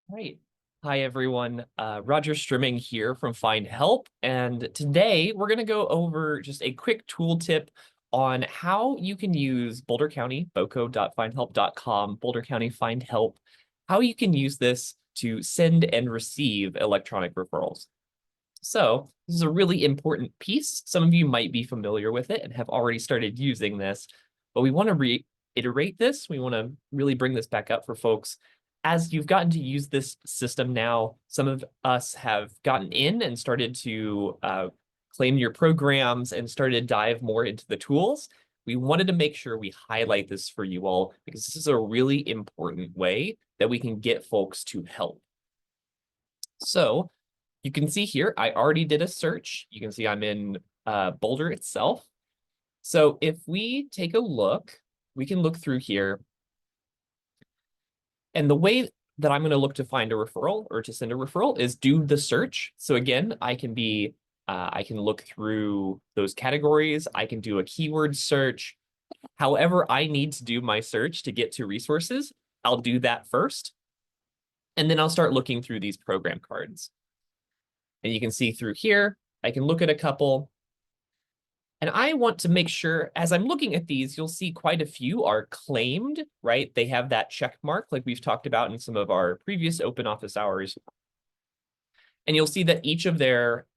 Right. Hi, everyone. Roger Strimming here from Findhelp. And today we're going to go over just a quick tool tip on how you can use Boulder County, boco.findhelp.com, Boulder County Findhelp, how you can use this to send and receive electronic referrals. So this is a really important piece. Some of you might be familiar with it and have already started using this, but we want to reiterate this. We want to really bring this back up for folks. As you've gotten to use this system now, some of us have gotten in and started to claim your programs and started to dive more into the tools. We wanted to make sure we highlight this for you all because this is a really important way that we can get folks to help. So you can see here, I already did a search. You can see I'm in Boulder itself. So if we take a look, we can look through here. And the way that I'm going to look to find a referral or to send a referral is do the search. So again, I can look through those categories. I can do a keyword search. However I need to do my search to get to resources, I'll do that first. And then I'll start looking through these program cards. And you can see through here, I can look at a couple. And I want to make sure, as I'm looking at these, you'll see quite a few are claimed, right? They have that check mark like we've talked about in some of our previous open office hours. And you'll see that each of their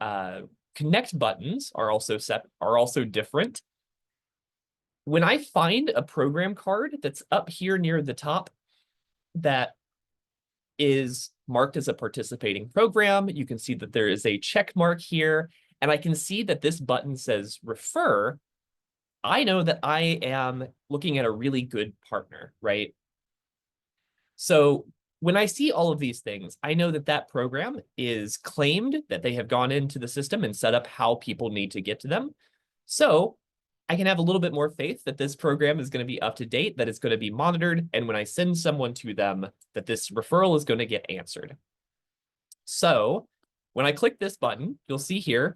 connect buttons are also different. When I find a program card that's up here near the top that is marked as a participating program, you can see that there is a check mark here, and I can see that this button says refer. I know that I am looking at a really good partner, right? So when I see all of these things, I know that that program is claimed, that they have gone into the system and set up how people need to get to them. So I can have a little bit more faith that this program is going to be up to date, that it's going to be monitored, and when I send someone to them, that this referral is going to get answered. So when I click this button, you'll see here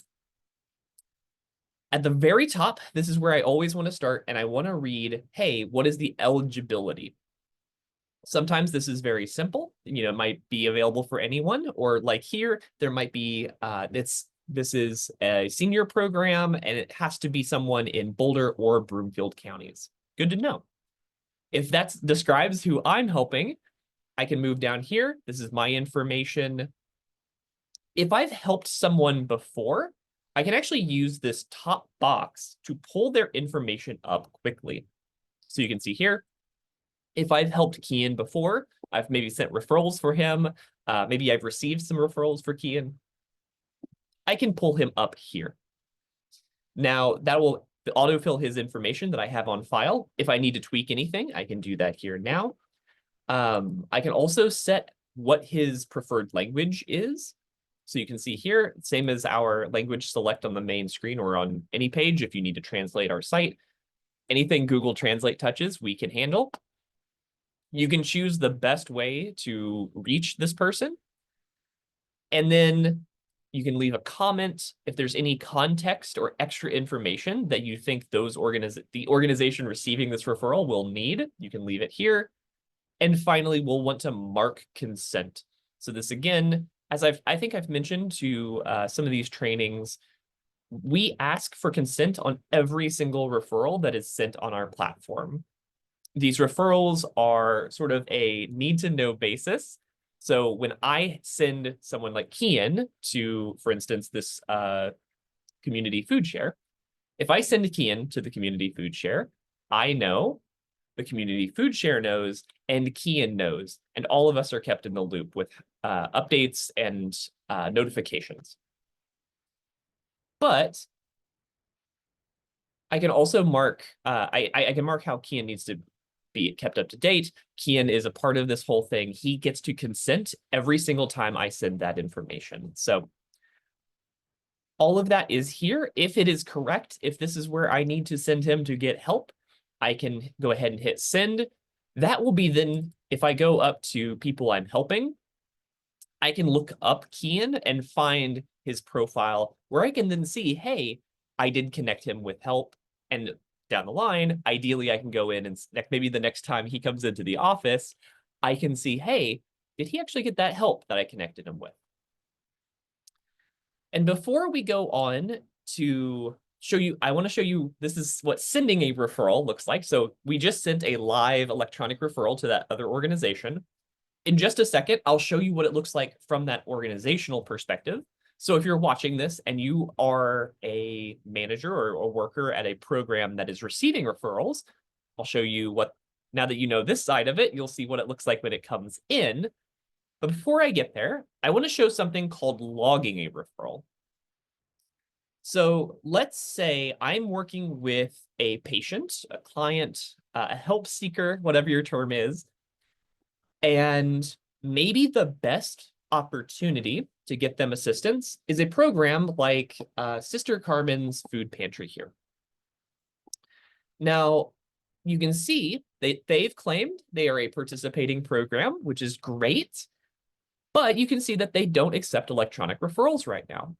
at the very top, this is where I always want to start, and I want to read, hey, what is the eligibility? Sometimes this is very simple, it might be available for anyone, or like here, there might be, this is a senior program, and it has to be someone in Boulder or Broomfield counties. Good to know. If that describes who I'm helping, I can move down here. This is my information. If I've helped someone before, I can actually use this top box to pull their information up quickly. So you can see here, if I've helped Kian before, I've maybe sent referrals for him. Maybe I've received some referrals for Kian. I can pull him up here. Now, that will autofill his information that I have on file. If I need to tweak anything, I can do that here now. I can also set what his preferred language is. So you can see here, same as our language select on the main screen or on any page if you need to translate our site. Anything Google Translate touches, we can handle. You can choose the best way to reach this person. And then you can leave a comment if there's any context or extra information that you think the organization receiving this referral will need. You can leave it here. And finally, we'll want to mark consent. So this again, as I think I've mentioned to some of these trainings, we ask for consent on every single referral that is sent on our platform. These referrals are sort of a need-to-know basis. So when I send someone like Kian to, for instance, this community food share, if I send Kian to the community food share, I know, the community food share knows, and Kian knows, and all of us are kept in the loop with updates and notifications. But I can also mark, I can mark how Kian needs to be kept up to date. Kian is a part of this whole thing. He gets to consent every single time I send that information. So all of that is here. If it is correct, if this is where I need to send him to get help, I can go ahead and hit send. That will be then, if I go up to people I'm helping, I can look up Kian and find his profile where I can then see, hey, I did connect him with help. And down the line, ideally, I can go in and maybe the next time he comes into the office, I can see, hey, did he actually get that help that I connected him with? And before we go on to show you, I want to show you, this is what sending a referral looks like. So we just sent a live electronic referral to that other organization. In just a second, I'll show you what it looks like from that organizational perspective. So if you're watching this and you are a manager or a worker at a program that is receiving referrals, I'll show you what, now that you know this side of it, you'll see what it looks like when it comes in. But before I get there, I want to show something called logging a referral. So let's say I'm working with a patient, a client, a help seeker, whatever your term is, and maybe the best opportunity to get them assistance is a program like Sister Carmen's Food Pantry here. Now, you can see they've claimed they are a participating program, which is great, but you can see that they don't accept electronic referrals right now.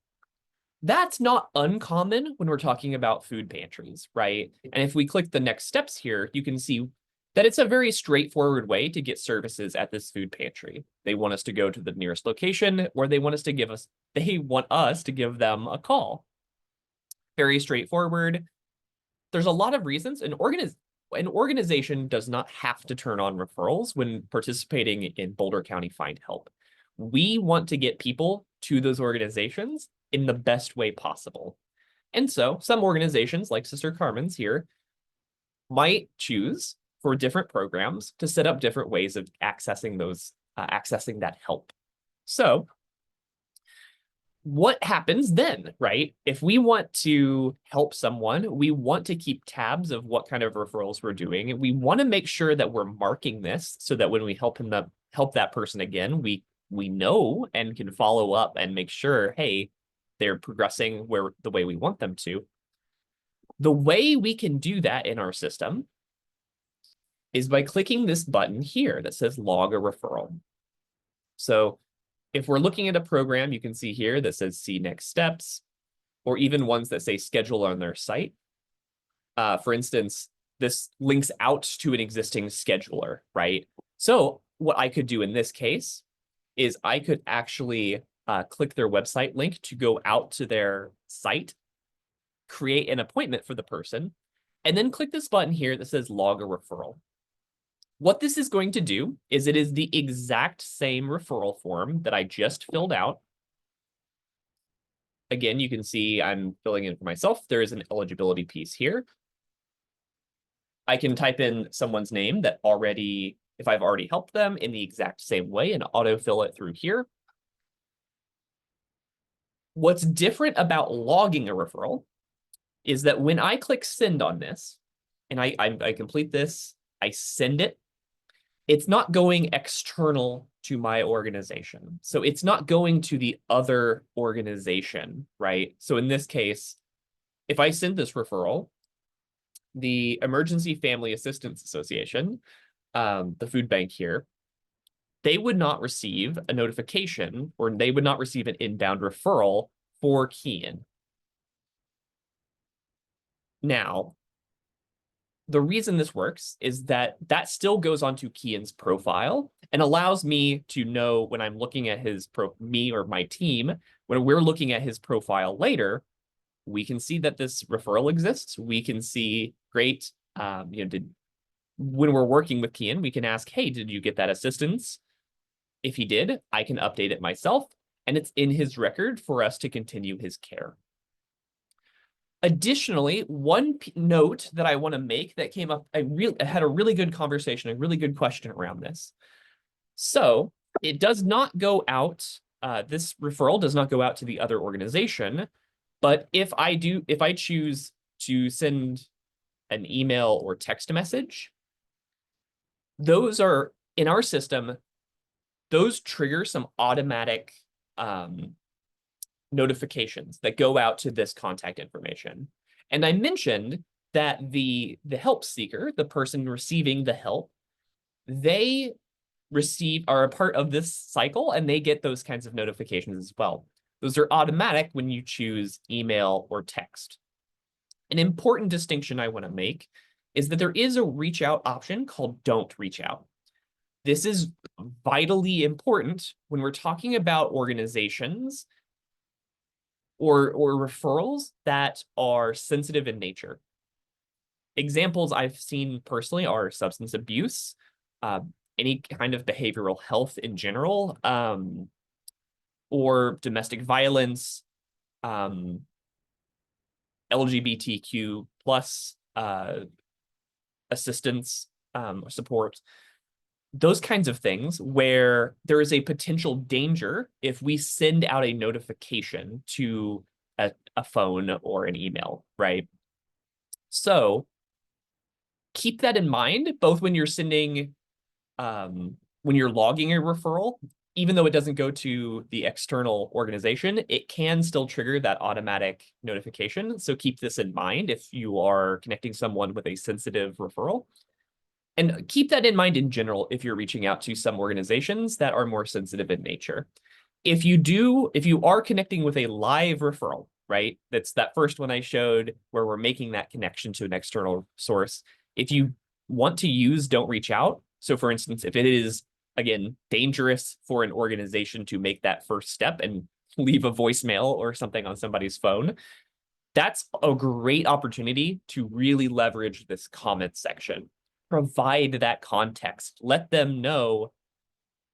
That's not uncommon when we're talking about food pantries, right? And if we click the next steps here, you can see that it's a very straightforward way to get services at this food pantry. They want us to go to the nearest location, or they want us to give them a call. Very straightforward. There's a lot of reasons. An organization does not have to turn on referrals when participating in Boulder County Findhelp. We want to get people to those organizations in the best way possible. And so some organizations like Sister Carmen's here might choose for different programs to set up different ways of accessing that help. So what happens then, right? If we want to help someone, we want to keep tabs of what kind of referrals we're doing. And we want to make sure that we're marking this so that when we help that person again, we know and can follow up and make sure, hey, they're progressing the way we want them to. The way we can do that in our system is by clicking this button here that says log a referral. So if we're looking at a program, you can see here that says see next steps, or even ones that say schedule on their site. For instance, this links out to an existing scheduler, right? So what I could do in this case is I could actually click their website link to go out to their site, create an appointment for the person, and then click this button here that says log a referral. What this is going to do is it is the exact same referral form that I just filled out. Again, you can see I'm filling in for myself. There is an eligibility piece here. I can type in someone's name if I've already helped them in the exact same way and autofill it through here. What's different about logging a referral is that when I click send on this, and I complete this, I send it, it's not going external to my organization. So it's not going to the other organization, right? So in this case, if I send this referral, the Emergency Family Assistance Association, the food bank here, they would not receive a notification or they would not receive an inbound referral for Kian. Now, the reason this works is that still goes onto Kian's profile and allows me to know when I'm looking at me or my team, when we're looking at his profile later, we can see that this referral exists. We can see, great, when we're working with Kian, we can ask, hey, did you get that assistance? If he did, I can update it myself, and it's in his record for us to continue his care. Additionally, one note that I want to make that came up, I had a really good conversation, a really good question around this. So it does not go out, this referral does not go out to the other organization, but if I choose to send an email or text message, those are, in our system, those trigger some automatic notifications that go out to this contact information. And I mentioned that the help seeker, the person receiving the help, they are a part of this cycle and they get those kinds of notifications as well. Those are automatic when you choose email or text. An important distinction I want to make is that there is a reach out option called don't reach out. This is vitally important when we're talking about organizations or referrals that are sensitive in nature. Examples I've seen personally are substance abuse, any kind of behavioral health in general, or domestic violence, LGBTQ plus assistance, support, those kinds of things where there is a potential danger if we send out a notification to a phone or an email, right? So keep that in mind, both when you're sending, when you're logging a referral, even though it doesn't go to the external organization, it can still trigger that automatic notification. So keep this in mind if you are connecting someone with a sensitive referral. And keep that in mind in general if you're reaching out to some organizations that are more sensitive in nature. If you are connecting with a live referral, right? That's that first one I showed where we're making that connection to an external source. If you want to use don't reach out, so for instance, if it is, again, dangerous for an organization to make that first step and leave a voicemail or something on somebody's phone, that's a great opportunity to really leverage this comment section. Provide that context. Let them know,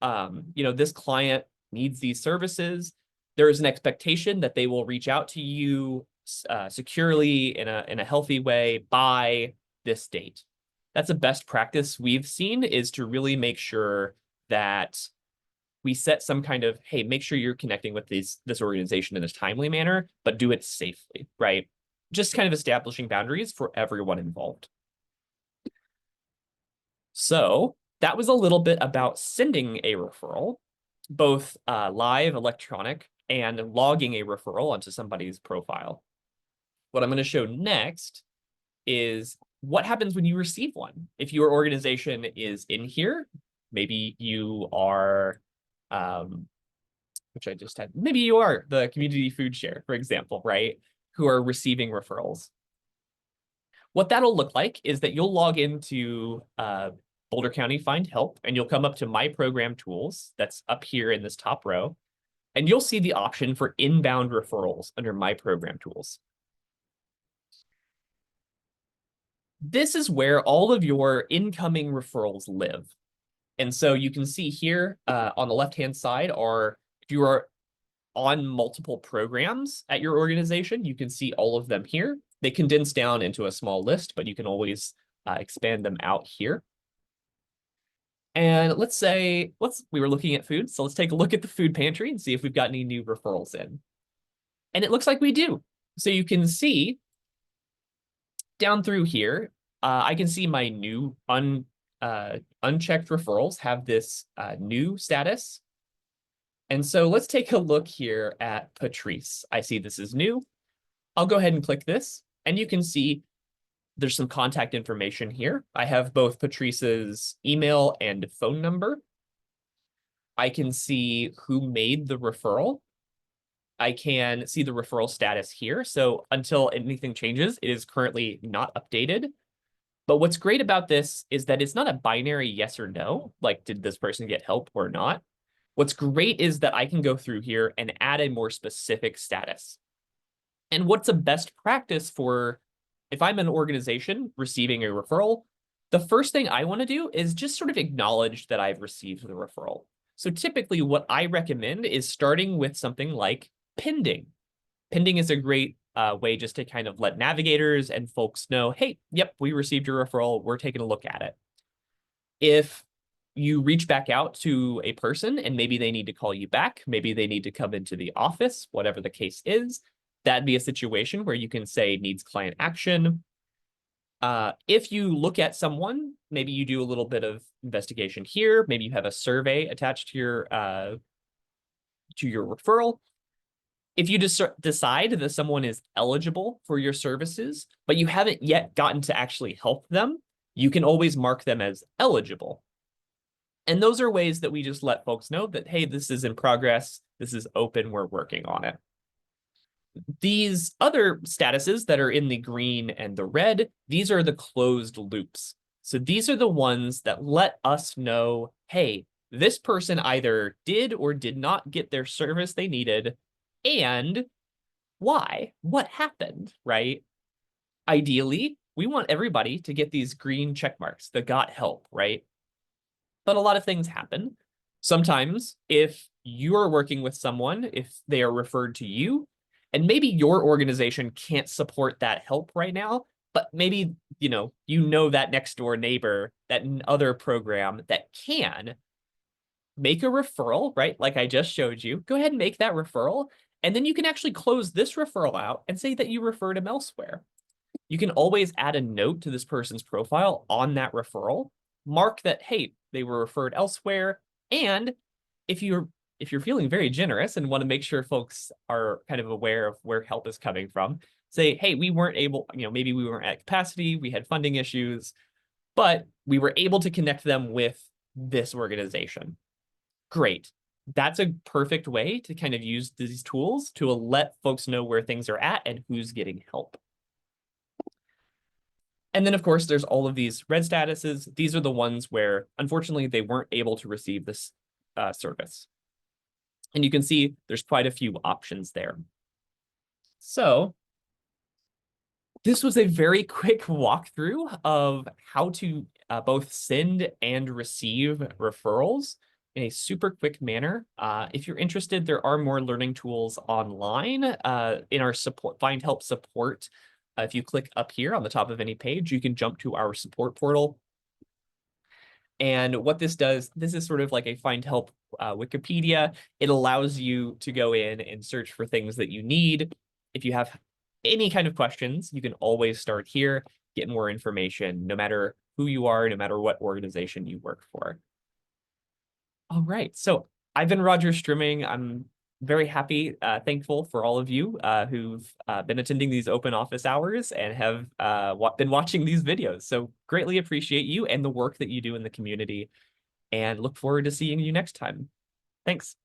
this client needs these services. There is an expectation that they will reach out to you securely in a healthy way by this date. That's a best practice we've seen, is to really make sure that we set some kind of, hey, make sure you're connecting with this organization in a timely manner, but do it safely, right? Just kind of establishing boundaries for everyone involved. So that was a little bit about sending a referral, both live, electronic, and logging a referral onto somebody's profile. What I'm going to show next is what happens when you receive one. If your organization is in here, maybe you are, which I just had, maybe you are the community food share, for example, right? Who are receiving referrals. What that'll look like is that you'll log into Boulder County Findhelp, and you'll come up to My Program Tools. That's up here in this top row. And you'll see the option for inbound referrals under My Program Tools. This is where all of your incoming referrals live. And so you can see here on the left-hand side are, if you are on multiple programs at your organization, you can see all of them here. They condense down into a small list, but you can always expand them out here. And let's say, we were looking at food, so let's take a look at the food pantry and see if we've got any new referrals in. And it looks like we do. So you can see down through here, I can see my new unchecked referrals have this new status. And so let's take a look here at Patrice. I see this is new. I'll go ahead and click this, and you can see there's some contact information here. I have both Patrice's email and phone number. I can see who made the referral. I can see the referral status here. So until anything changes, it is currently not updated. But what's great about this is that it's not a binary yes or no, like did this person get help or not. What's great is that I can go through here and add a more specific status. And what's a best practice for, if I'm an organization receiving a referral, the first thing I want to do is just sort of acknowledge that I've received the referral. So typically what I recommend is starting with something like pending. Pending is a great way just to kind of let navigators and folks know, hey, yep, we received your referral. We're taking a look at it. If you reach back out to a person and maybe they need to call you back, maybe they need to come into the office, whatever the case is, that'd be a situation where you can say needs client action. If you look at someone, maybe you do a little bit of investigation here. Maybe you have a survey attached to your referral. If you decide that someone is eligible for your services, but you haven't yet gotten to actually help them, you can always mark them as eligible. And those are ways that we just let folks know that, hey, this is in progress. This is open. We're working on it. These other statuses that are in the green and the red, these are the closed loops. So these are the ones that let us know, hey, this person either did or did not get their service they needed, and why? What happened, right? Ideally, we want everybody to get these green check marks, the got help, right? But a lot of things happen. Sometimes if you're working with someone, if they are referred to you, and maybe your organization can't support that help right now, but maybe, you know that next door neighbor, that other program that can make a referral, right? Like I just showed you, go ahead and make that referral. And then you can actually close this referral out and say that you referred them elsewhere. You can always add a note to this person's profile on that referral, mark that, hey, they were referred elsewhere. And if you're if you're feeling very generous and want to make sure folks are kind of aware of where help is coming from, say, hey, we weren't able, maybe we weren't at capacity, we had funding issues, but we were able to connect them with this organization. Great. That's a perfect way to kind of use these tools to let folks know where things are at and who's getting help. And then, of course, there's all of these red statuses. These are the ones where, unfortunately, they weren't able to receive this service. And you can see there's quite a few options there. So this was a very quick walkthrough of how to both send and receive referrals in a super quick manner. If you're interested, there are more learning tools online in our Findhelp support. If you click up here on the top of any page, you can jump to our support portal. And what this does, this is sort of like a Findhelp Wikipedia. It allows you to go in and search for things that you need. If you have any kind of questions, you can always start here, get more information, no matter who you are, no matter what organization you work for. All right, so I've been Roger Strimming. I'm very happy, thankful for all of you who've been attending these open office hours and have been watching these videos. So greatly appreciate you and the work that you do in the community, and look forward to seeing you next time. Thanks.